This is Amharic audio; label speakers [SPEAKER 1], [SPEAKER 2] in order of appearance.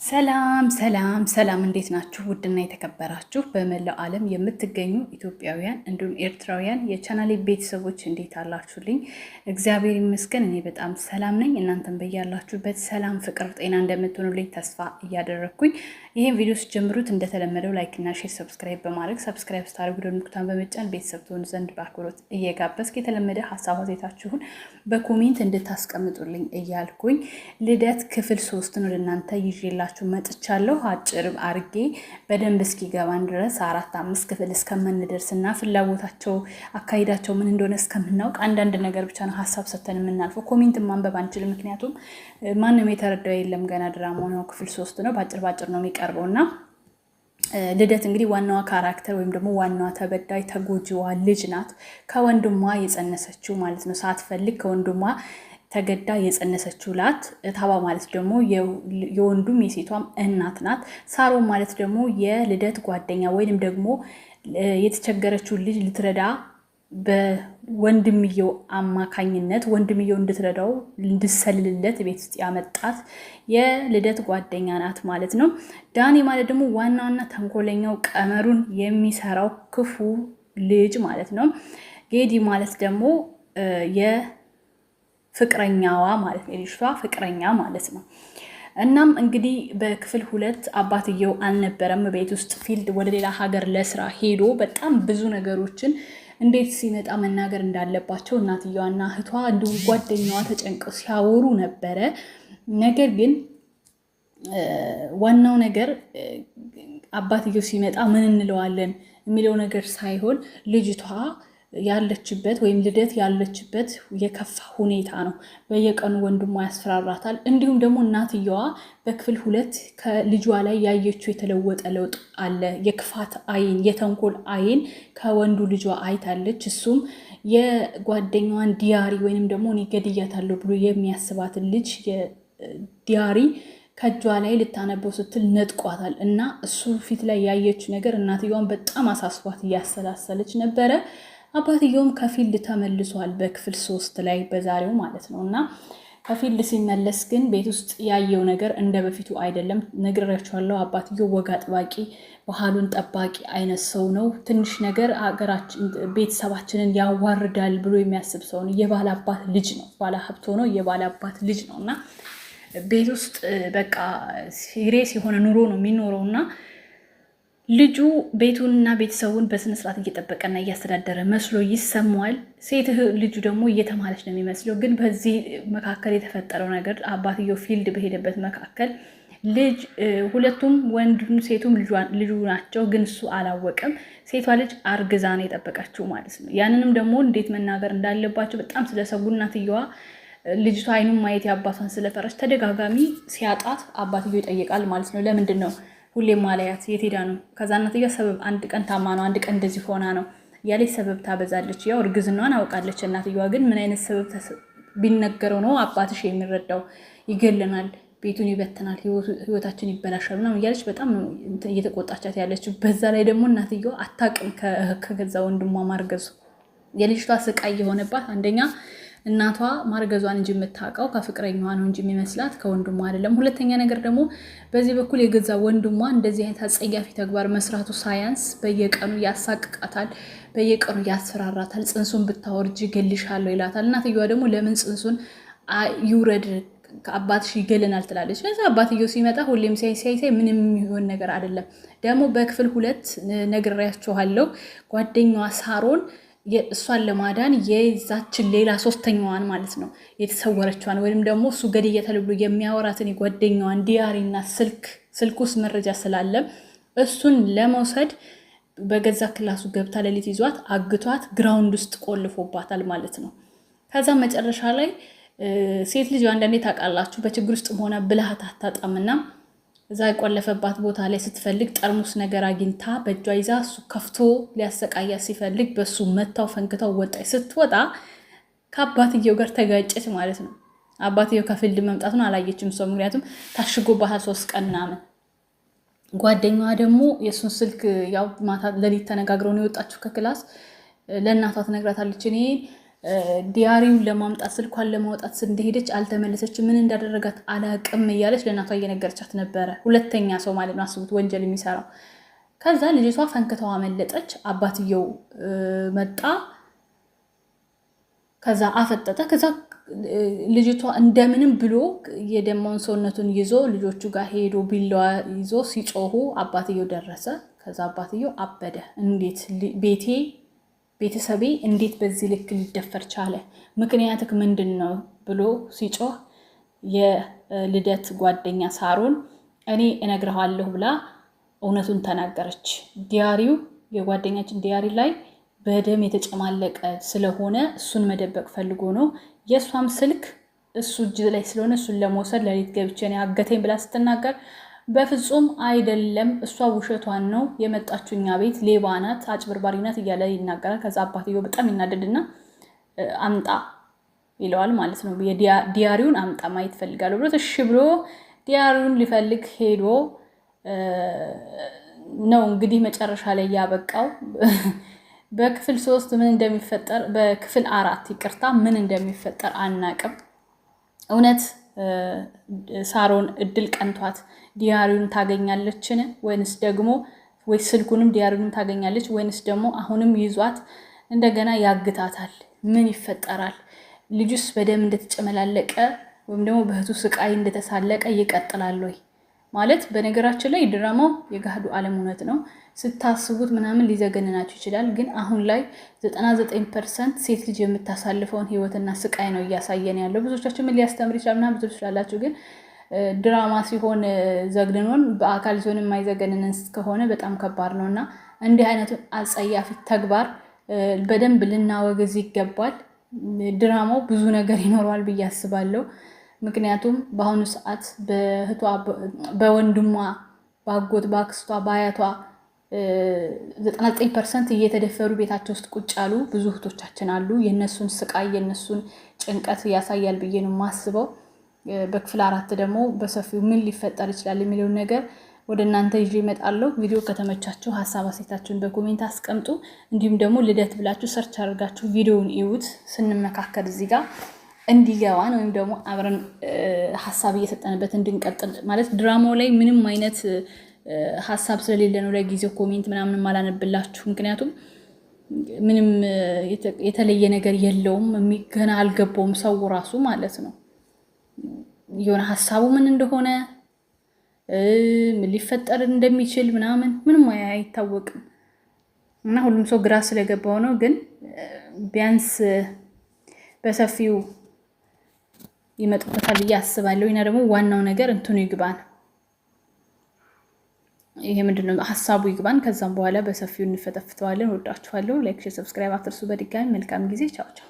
[SPEAKER 1] ሰላም ሰላም ሰላም፣ እንዴት ናችሁ? ውድና የተከበራችሁ በመላው ዓለም የምትገኙ ኢትዮጵያውያን እንዲሁም ኤርትራውያን የቻናሌ ቤተሰቦች እንዴት አላችሁልኝ? እግዚአብሔር ይመስገን እኔ በጣም ሰላም ነኝ። እናንተም በያላችሁበት ሰላም፣ ፍቅር፣ ጤና እንደምትሆኑልኝ ተስፋ እያደረግኩኝ ይህን ቪዲዮ ስትጀምሩት እንደተለመደው ላይክ እና ሼር፣ ሰብስክራይብ በማድረግ ሰብስክራይብ ስታደርጉ ደግሞ ምልክቱን በመጫን ቤተሰብ ትሆኑ ዘንድ በአክብሮት እየጋበዝኩ የተለመደ ሀሳብ አስተያየታችሁን በኮሜንት እንድታስቀምጡልኝ እያልኩኝ ልደት ክፍል 3 ወደ እናንተ ይዤላችሁ መጥቻለሁ። አጭር አርጌ በደንብ እስኪገባን ድረስ 4-5 ክፍል እስከምንደርስና ፍላጎታቸው አካሄዳቸው ምን እንደሆነ እስከምናውቅ አንዳንድ ነገር ብቻ ነው ሀሳብ ሰተን የምናልፈው። ኮሜንት ማንበብ አንችል፣ ምክንያቱም ማንም የተረዳው የለም። ገና ድራማው ነው፣ ክፍል 3 ነው። ባጭር ነው የሚቀርበውና ልደት እንግዲህ ዋናዋ ካራክተር ወይም ደግሞ ዋናዋ ተበዳይ ተጎጂዋ ልጅ ናት። ከወንድሟ የጸነሰችው ማለት ነው። ሳትፈልግ ከወንድሟ ተገዳ የጸነሰችው ላት ታባ ማለት ደግሞ የወንዱም የሴቷም እናት ናት። ሳሮን ማለት ደግሞ የልደት ጓደኛ ወይንም ደግሞ የተቸገረችው ልጅ ልትረዳ በወንድምየው አማካኝነት ወንድምየው እንድትረዳው እንድሰልልለት ቤት ውስጥ ያመጣት የልደት ጓደኛ ናት ማለት ነው። ዳኒ ማለት ደግሞ ዋናውና ተንኮለኛው ቀመሩን የሚሰራው ክፉ ልጅ ማለት ነው። ጌዲ ማለት ደግሞ ፍቅረኛዋ ማለት ነው፣ የልጅቷ ፍቅረኛ ማለት ነው። እናም እንግዲህ በክፍል 2 አባትየው አልነበረም ቤት ውስጥ ፊልድ ወደ ሌላ ሀገር ለስራ ሄዶ በጣም ብዙ ነገሮችን እንዴት ሲመጣ መናገር እንዳለባቸው እናትየዋና እህቷ እንዲሁም ጓደኛዋ ተጨንቀው ሲያወሩ ነበረ። ነገር ግን ዋናው ነገር አባትየው ሲመጣ ምን እንለዋለን የሚለው ነገር ሳይሆን ልጅቷ ያለችበት ወይም ልደት ያለችበት የከፋ ሁኔታ ነው። በየቀኑ ወንድሟ ያስፈራራታል። እንዲሁም ደግሞ እናትየዋ በክፍል 2 ከልጇ ላይ ያየችው የተለወጠ ለውጥ አለ። የክፋት አይን፣ የተንኮል አይን ከወንዱ ልጇ አይታለች። እሱም የጓደኛዋን ዲያሪ ወይንም ደግሞ እኔ ገድያታለሁ ብሎ የሚያስባትን ልጅ ዲያሪ ከእጇ ላይ ልታነበው ስትል ነጥቋታል። እና እሱ ፊት ላይ ያየችው ነገር እናትየዋን በጣም አሳስቧት እያሰላሰለች ነበረ። አባትየውም ከፊልድ ተመልሷል በክፍል 3 ላይ በዛሬው ማለት ነው። እና ከፊልድ ሲመለስ ግን ቤት ውስጥ ያየው ነገር እንደ በፊቱ አይደለም። ነግሬያቸዋለሁ። አባትየው ወግ አጥባቂ፣ ባህሉን ጠባቂ አይነት ሰው ነው። ትንሽ ነገር ሀገራችን ቤተሰባችንን ያዋርዳል ብሎ የሚያስብ ሰው ነው። የባለ አባት ልጅ ነው። ባለ ሀብት ሆኖ የባለ አባት ልጅ ነው እና ቤት ውስጥ በቃ ሲሪየስ የሆነ ኑሮ ነው የሚኖረው እና ልጁ ቤቱንና ቤተሰቡን በስነስርዓት እየጠበቀና እያስተዳደረ መስሎ ይሰማዋል። ሴት ልጁ ደግሞ እየተማለች ነው የሚመስለው። ግን በዚህ መካከል የተፈጠረው ነገር አባትየው ፊልድ በሄደበት መካከል ልጅ ሁለቱም ወንዱም ሴቱም ልጁ ናቸው። ግን እሱ አላወቀም። ሴቷ ልጅ አርግዛ ነው የጠበቀችው ማለት ነው። ያንንም ደግሞ እንዴት መናገር እንዳለባቸው በጣም ስለሰጉ እናትየዋ ልጅቷ አይኑን ማየት የአባቷን ስለፈረች ተደጋጋሚ ሲያጣት አባትየው ይጠይቃል ማለት ነው። ለምንድን ነው ሁሌም ማለያት የት ሄዳ ነው? ከዛ እናትየዋ ሰበብ አንድ ቀን ታማ ነው፣ አንድ ቀን እንደዚህ ሆና ነው ያለች ሰበብ ታበዛለች። ያው እርግዝናዋን አውቃለች እናትየዋ። ግን ምን አይነት ሰበብ ቢነገረው ነው አባትሽ የሚረዳው? ይገለናል፣ ቤቱን ይበትናል፣ ህይወታችን ይበላሻል ምናምን እያለች በጣም እየተቆጣቻት ያለችው። በዛ ላይ ደግሞ እናትየዋ አታውቅም ከገዛ ወንድሟ ማርገዙ። የልጅቷ ስቃይ የሆነባት አንደኛ እናቷ ማርገዟን እንጂ የምታውቀው ከፍቅረኛዋ ነው እንጂ የሚመስላት ከወንድሟ አይደለም። ሁለተኛ ነገር ደግሞ በዚህ በኩል የገዛ ወንድሟ እንደዚህ አይነት አጸያፊ ተግባር መስራቱ ሳያንስ በየቀኑ ያሳቅቃታል፣ በየቀኑ ያስፈራራታል። ጽንሱን ብታወርጅ እገልሻለሁ ይላታል። እናትየዋ ደግሞ ለምን ጽንሱን ይውረድ አባትሽ ይገለናል ትላለች። ከዛ አባትየው ሲመጣ ሁሌም ሲያይ ምንም የሚሆን ነገር አይደለም። ደግሞ በክፍል 2 ነግሬያችኋለሁ ጓደኛዋ ሳሮን እሷን ለማዳን የዛችን ሌላ ሶስተኛዋን ማለት ነው የተሰወረችዋን ወይም ደግሞ እሱ ገድያታለሁ ብሎ የሚያወራትን የጓደኛዋን ዲያሪና ስልክ ውስጥ መረጃ ስላለ እሱን ለመውሰድ በገዛ ክላሱ ገብታ ሌሊት ይዟት አግቷት ግራውንድ ውስጥ ቆልፎባታል ማለት ነው። ከዛ መጨረሻ ላይ ሴት ልጅ አንዳንዴ ታውቃላችሁ በችግር ውስጥ ሆና ብልሃት አታጣምና እዛ የቆለፈባት ቦታ ላይ ስትፈልግ ጠርሙስ ነገር አግኝታ በእጇ ይዛ እሱ ከፍቶ ሊያሰቃያት ሲፈልግ በሱ መታው ፈንክታው ወጣች። ስትወጣ ከአባትየው ጋር ተጋጨች ማለት ነው። አባትየው ከፊልድ መምጣቱን አላየችም ሰው፣ ምክንያቱም ታሽጎባታል 3 ቀን ምናምን። ጓደኛዋ ደግሞ የእሱን ስልክ ያው ማታ ሌሊት ተነጋግረው ነው የወጣችው ከክላስ። ለእናቷ ትነግራታለች። እኔ ዲያሪውን ለማምጣት ስልኳን ለማውጣት እንደሄደች አልተመለሰችም። ምን እንዳደረጋት አላቅም እያለች ለእናቷ እየነገረቻት ነበረ። ሁለተኛ ሰው ማለት ነው፣ አስቡት ወንጀል የሚሰራው። ከዛ ልጅቷ ፈንክተዋ አመለጠች። አባትየው መጣ፣ ከዛ አፈጠጠ። ከዛ ልጅቷ እንደምንም ብሎ የደማውን ሰውነቱን ይዞ ልጆቹ ጋር ሄዶ ቢላዋ ይዞ ሲጮሁ አባትየው ደረሰ። ከዛ አባትየው አበደ። እንዴት ቤተሰቤ እንዴት በዚህ ልክ ሊደፈር ቻለ? ምክንያትክ ምንድን ነው ብሎ ሲጮህ የልደት ጓደኛ ሳሮን እኔ እነግርሃለሁ ብላ እውነቱን ተናገረች። ዲያሪው የጓደኛችን ዲያሪ ላይ በደም የተጨማለቀ ስለሆነ እሱን መደበቅ ፈልጎ ነው። የእሷም ስልክ እሱ እጅ ላይ ስለሆነ እሱን ለመውሰድ ለሊት ገብቼ ነው ያገተኝ ብላ ስትናገር በፍጹም አይደለም፣ እሷ ውሸቷን ነው የመጣችው፣ እኛ ቤት ሌባ ናት፣ አጭበርባሪ ናት እያለ ይናገራል። ከዛ አባትየው በጣም ይናደድና አምጣ ይለዋል ማለት ነው። ዲያሪውን አምጣ ማየት ፈልጋለሁ ብሎ እሺ ብሎ ዲያሪውን ሊፈልግ ሄዶ ነው እንግዲህ መጨረሻ ላይ ያበቃው። በክፍል 3 ምን እንደሚፈጠር በክፍል 4 ይቅርታ ምን እንደሚፈጠር አናቅም። እውነት ሳሮን እድል ቀንቷት ዲያሪውን ታገኛለችን ወይንስ ደግሞ ስልኩንም ዲያሪውን ታገኛለች ወይንስ ደግሞ አሁንም ይዟት እንደገና ያግታታል? ምን ይፈጠራል? ልጁስ በደም እንደተጨመላለቀ ወይም ደግሞ በእህቱ ስቃይ እንደተሳለቀ ይቀጥላል ወይ? ማለት በነገራችን ላይ ድራማው የገሃዱ ዓለም እውነት ነው። ስታስቡት ምናምን ሊዘገንናችሁ ይችላል። ግን አሁን ላይ 99% ሴት ልጅ የምታሳልፈውን ህይወትና ስቃይ ነው እያሳየን ያለው። ብዙዎቻችሁ ምን ሊያስተምር ይችላል ምናምን ብዙ ትችላላችሁ። ግን ድራማ ሲሆን ዘግንኖን በአካል ሲሆን የማይዘገንንን ከሆነ በጣም ከባድ ነው እና እንዲህ አይነቱን አጸያፊ ተግባር በደንብ ልናወግዝ ይገባል። ድራማው ብዙ ነገር ይኖረዋል ብዬ አስባለሁ። ምክንያቱም በአሁኑ ሰዓት በእህቷ፣ በወንድሟ፣ በአጎት፣ በአክስቷ፣ በአያቷ 99% እየተደፈሩ ቤታቸው ውስጥ ቁጭ ያሉ ብዙ እህቶቻችን አሉ። የነሱን ስቃይ የነሱን ጭንቀት ያሳያል ብዬ ነው የማስበው። በክፍል 4 ደግሞ በሰፊው ምን ሊፈጠር ይችላል የሚለውን ነገር ወደ እናንተ ይዤ እመጣለሁ። ቪዲዮ ከተመቻችሁ ሀሳብ አስተያየታችሁን በኮሜንት አስቀምጡ። እንዲሁም ደግሞ ልደት ብላችሁ ሰርች አድርጋችሁ ቪዲዮውን እዩት። ስንመካከል እዚህ ጋር እንዲገባን ወይም ደግሞ አብረን ሀሳብ እየሰጠንበት እንድንቀጥል ማለት ድራማው ላይ ምንም አይነት ሀሳብ ስለሌለ ነው ለጊዜው ኮሜንት ምናምን አላነብላችሁ። ምክንያቱም ምንም የተለየ ነገር የለውም። ገና አልገባውም ሰው ራሱ ማለት ነው። የሆነ ሀሳቡ ምን እንደሆነ ምን ሊፈጠር እንደሚችል ምንም አይታወቅም እና ሁሉም ሰው ግራ ስለገባው ነው። ግን ቢያንስ በሰፊው ይመጡበታል ብዬ አስባለሁ። እና ደግሞ ዋናው ነገር እንትኑ ይግባን፣ ይሄ ምንድነው ሀሳቡ ይግባን። ከዛም በኋላ በሰፊው እንፈተፍተዋለን። ወዳችኋለሁ። ላይክ፣ ሼር፣ ሰብስክራይብ አትርሱ። በድጋሚ መልካም ጊዜ። ቻው ቻው።